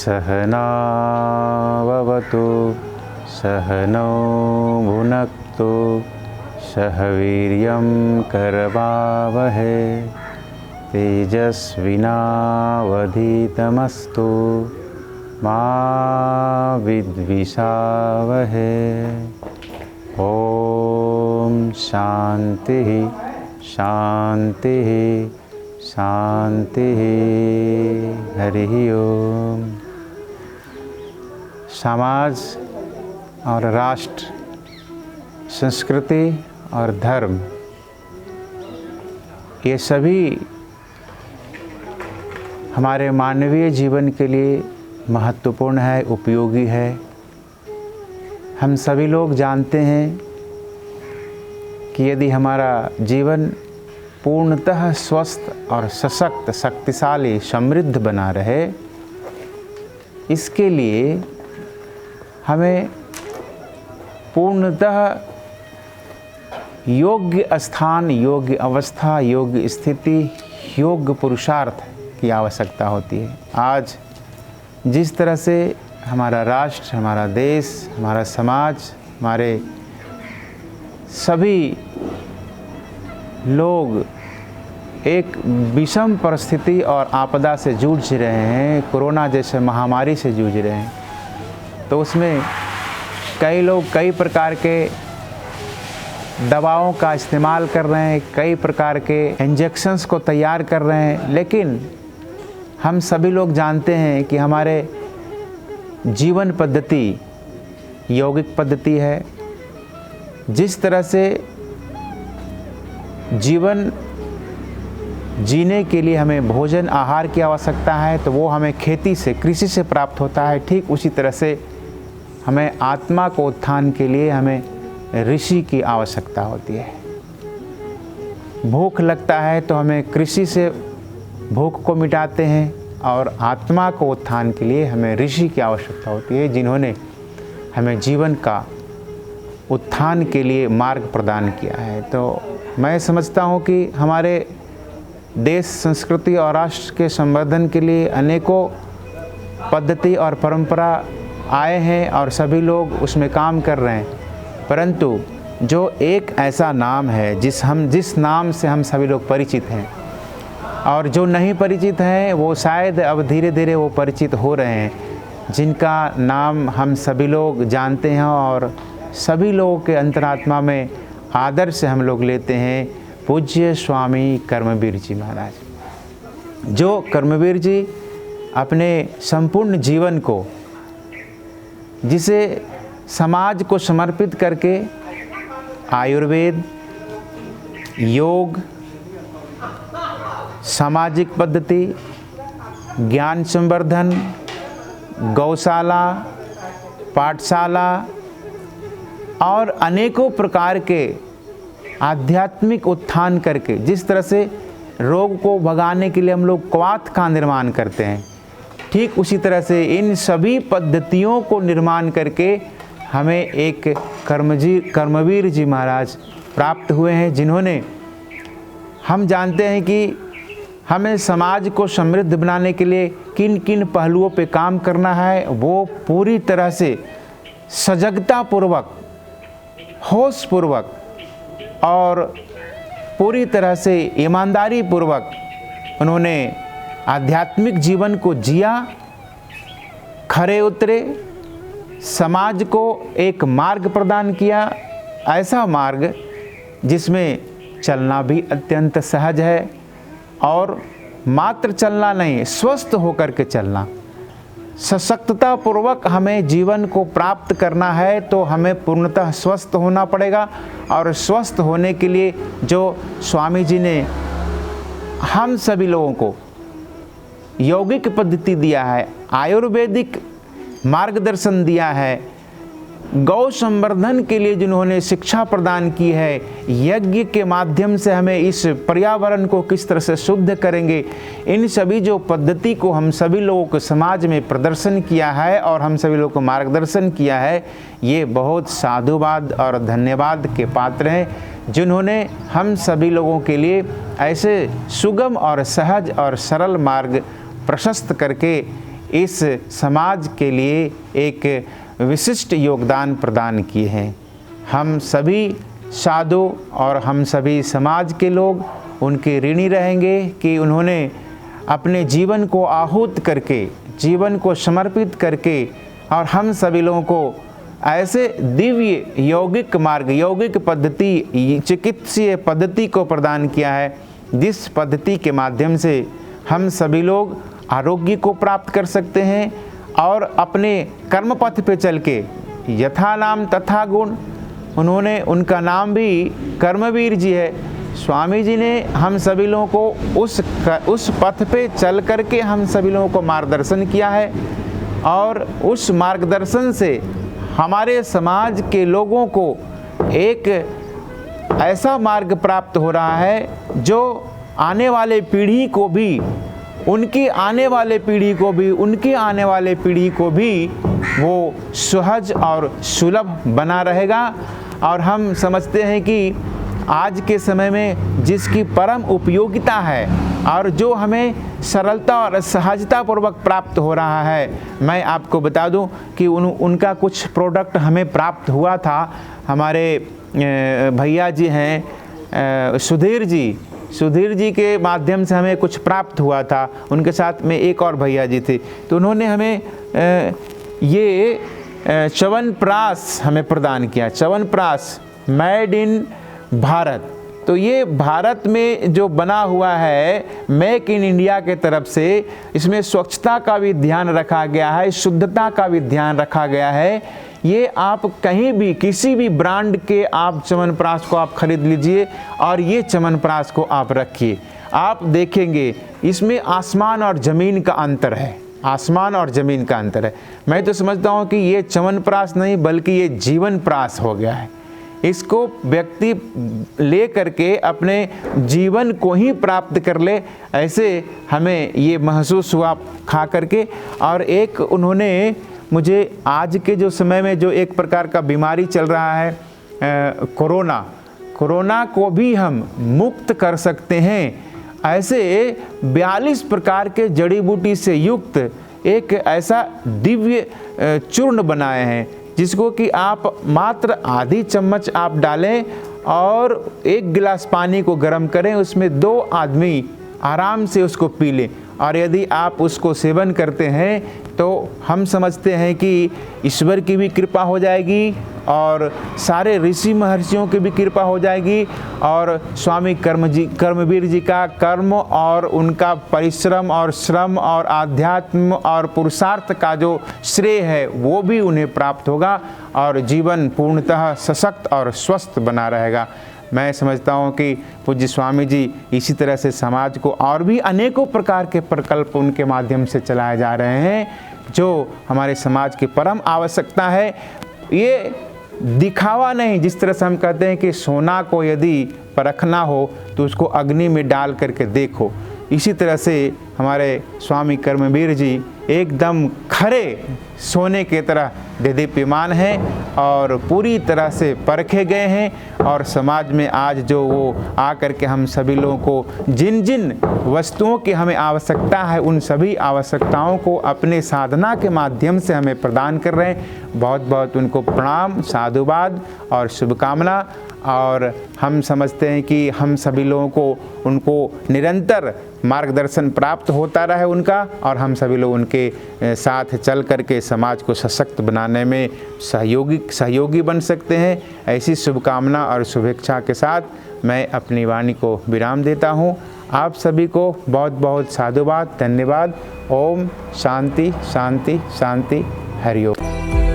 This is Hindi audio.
सहनाववतु सहनौ भुनक्तु सह वीर्यं करवावहै तेजस्विनावधीतमस्तु मा विद्विषावहै। ओम शांति शांति शांति। हरि ओम। समाज और राष्ट्र, संस्कृति और धर्म, ये सभी हमारे मानवीय जीवन के लिए महत्वपूर्ण है, उपयोगी है। हम सभी लोग जानते हैं कि यदि हमारा जीवन पूर्णतः स्वस्थ और सशक्त, शक्तिशाली, समृद्ध बना रहे, इसके लिए हमें पूर्णतः योग्य स्थान, योग्य अवस्था, योग्य स्थिति, योग्य पुरुषार्थ की आवश्यकता होती है। आज जिस तरह से हमारा राष्ट्र, हमारा देश, हमारा समाज, हमारे सभी लोग एक विषम परिस्थिति और आपदा से जूझ रहे हैं, कोरोना जैसे महामारी से जूझ रहे हैं, तो उसमें कई लोग कई प्रकार के दवाओं का इस्तेमाल कर रहे हैं, कई प्रकार के इंजेक्शंस को तैयार कर रहे हैं, लेकिन हम सभी लोग जानते हैं कि हमारे जीवन पद्धति यौगिक पद्धति है। जिस तरह से जीवन जीने के लिए हमें भोजन आहार की आवश्यकता है, तो वो हमें खेती से, कृषि से प्राप्त होता है। ठीक उसी तरह से हमें आत्मा को उत्थान के लिए हमें ऋषि की आवश्यकता होती है। भूख लगता है तो हमें कृषि से भूख को मिटाते हैं, और आत्मा को उत्थान के लिए हमें ऋषि की आवश्यकता होती है, जिन्होंने हमें जीवन का उत्थान के लिए मार्ग प्रदान किया है। तो मैं समझता हूँ कि हमारे देश, संस्कृति और राष्ट्र के संवर्धन के लिए अनेकों पद्धति और परंपरा आए हैं और सभी लोग उसमें काम कर रहे हैं, परंतु जो एक ऐसा नाम है जिस नाम से हम सभी लोग परिचित हैं, और जो नहीं परिचित हैं वो शायद अब धीरे धीरे वो परिचित हो रहे हैं, जिनका नाम हम सभी लोग जानते हैं और सभी लोगों के अंतरात्मा में आदर से हम लोग लेते हैं। पूज्य स्वामी कर्मवीर जी महाराज, जो कर्मवीर जी अपने संपूर्ण जीवन को, जिसे समाज को समर्पित करके आयुर्वेद, योग, सामाजिक पद्धति, ज्ञान संवर्धन, गौशाला, पाठशाला और अनेकों प्रकार के आध्यात्मिक उत्थान करके, जिस तरह से रोग को भगाने के लिए हम लोग क्वाथ का निर्माण करते हैं, ठीक उसी तरह से इन सभी पद्धतियों को निर्माण करके हमें एक कर्मवीर जी महाराज प्राप्त हुए हैं, जिन्होंने, हम जानते हैं कि हमें समाज को समृद्ध बनाने के लिए किन किन पहलुओं पे काम करना है, वो पूरी तरह से सजगता पूर्वक, होश पूर्वक और पूरी तरह से ईमानदारी पूर्वक उन्होंने आध्यात्मिक जीवन को जिया, खरे उतरे, समाज को एक मार्ग प्रदान किया, ऐसा मार्ग जिसमें चलना भी अत्यंत सहज है, और मात्र चलना नहीं, स्वस्थ होकर के चलना। सशक्तता पूर्वक हमें जीवन को प्राप्त करना है तो हमें पूर्णतः स्वस्थ होना पड़ेगा, और स्वस्थ होने के लिए जो स्वामी जी ने हम सभी लोगों को यौगिक पद्धति दिया है, आयुर्वेदिक मार्गदर्शन दिया है, गौ संवर्धन के लिए जिन्होंने शिक्षा प्रदान की है, यज्ञ के माध्यम से हमें इस पर्यावरण को किस तरह से शुद्ध करेंगे, इन सभी जो पद्धति को हम सभी लोगों को समाज में प्रदर्शन किया है और हम सभी लोगों को मार्गदर्शन किया है, ये बहुत साधुवाद और धन्यवाद के पात्र हैं, जिन्होंने हम सभी लोगों के लिए ऐसे सुगम और सहज और सरल मार्ग प्रशस्त करके इस समाज के लिए एक विशिष्ट योगदान प्रदान किए हैं। हम सभी साधु और हम सभी समाज के लोग उनके ऋणी रहेंगे कि उन्होंने अपने जीवन को आहूत करके, जीवन को समर्पित करके और हम सभी लोगों को ऐसे दिव्य यौगिक मार्ग, यौगिक पद्धति, चिकित्सीय पद्धति को प्रदान किया है, जिस पद्धति के माध्यम से हम सभी लोग आरोग्य को प्राप्त कर सकते हैं और अपने कर्म पथ पे चल के यथा नाम तथा गुण, उन्होंने, उनका नाम भी कर्मवीर जी है। स्वामी जी ने हम सभी लोगों को उस पथ पे चल करके हम सभी लोगों को मार्गदर्शन किया है और उस मार्गदर्शन से हमारे समाज के लोगों को एक ऐसा मार्ग प्राप्त हो रहा है जो आने वाले पीढ़ी को भी, उनकी आने वाले पीढ़ी को भी, उनकी आने वाले पीढ़ी को भी वो सहज और सुलभ बना रहेगा। और हम समझते हैं कि आज के समय में जिसकी परम उपयोगिता है और जो हमें सरलता और सहजता पूर्वक प्राप्त हो रहा है, मैं आपको बता दूं कि उनका कुछ प्रोडक्ट हमें प्राप्त हुआ था। हमारे भैया जी हैं सुधीर जी के माध्यम से हमें कुछ प्राप्त हुआ था। उनके साथ में एक और भैया जी थे, तो उन्होंने हमें ये च्यवनप्राश हमें प्रदान किया। Chyawanprash made in Bharat. तो ये भारत में जो बना हुआ है, मेक इन इंडिया के तरफ से, इसमें स्वच्छता का भी ध्यान रखा गया है, शुद्धता का भी ध्यान रखा गया है। ये आप कहीं भी किसी भी ब्रांड के आप च्यवनप्राश को आप खरीद लीजिए और ये च्यवनप्राश को आप रखिए, आप देखेंगे इसमें आसमान और ज़मीन का अंतर है, आसमान और ज़मीन का अंतर है। मैं तो समझता हूँ कि ये च्यवनप्राश नहीं बल्कि ये जीवनप्राश हो गया है। इसको व्यक्ति ले करके अपने जीवन को ही प्राप्त कर ले, ऐसे हमें ये महसूस हुआ खा करके। और एक उन्होंने मुझे आज के जो समय में जो एक प्रकार का बीमारी चल रहा है कोरोना को भी हम मुक्त कर सकते हैं। ऐसे 42 प्रकार के जड़ी बूटी से युक्त एक ऐसा दिव्य चूर्ण बनाए हैं जिसको कि आप मात्र आधी चम्मच आप डालें और 1 गिलास पानी को गर्म करें, उसमें 2 आदमी आराम से उसको पी लें। और यदि आप उसको सेवन करते हैं तो हम समझते हैं कि ईश्वर की भी कृपा हो जाएगी और सारे ऋषि महर्षियों की भी कृपा हो जाएगी और स्वामी कर्मवीर जी का कर्म और उनका परिश्रम और श्रम और आध्यात्म और पुरुषार्थ का जो श्रेय है वो भी उन्हें प्राप्त होगा और जीवन पूर्णतः सशक्त और स्वस्थ बना रहेगा। मैं समझता हूँ कि पूज्य स्वामी जी इसी तरह से समाज को और भी अनेकों प्रकार के प्रकल्प उनके माध्यम से चलाए जा रहे हैं जो हमारे समाज की परम आवश्यकता है। ये दिखावा नहीं, जिस तरह से हम कहते हैं कि सोना को यदि परखना हो तो उसको अग्नि में डाल करके देखो, इसी तरह से हमारे स्वामी कर्मवीर जी एकदम खरे सोने के तरह देदीप्यमान हैं और पूरी तरह से परखे गए हैं। और समाज में आज जो वो आकर के हम सभी लोगों को जिन जिन वस्तुओं की हमें आवश्यकता है उन सभी आवश्यकताओं को अपने साधना के माध्यम से हमें प्रदान कर रहे हैं। बहुत बहुत उनको प्रणाम, साधुवाद और शुभकामना। और हम समझते हैं कि हम सभी लोगों को उनको निरंतर मार्गदर्शन प्राप्त होता रहे उनका, और हम सभी लोग उनके साथ चल करके समाज को सशक्त बनाने में सहयोगी बन सकते हैं। ऐसी शुभकामना और शुभेच्छा के साथ मैं अपनी वाणी को विराम देता हूँ। आप सभी को बहुत बहुत साधुवाद, धन्यवाद। ओम शांति शांति शांति। हरि ओम।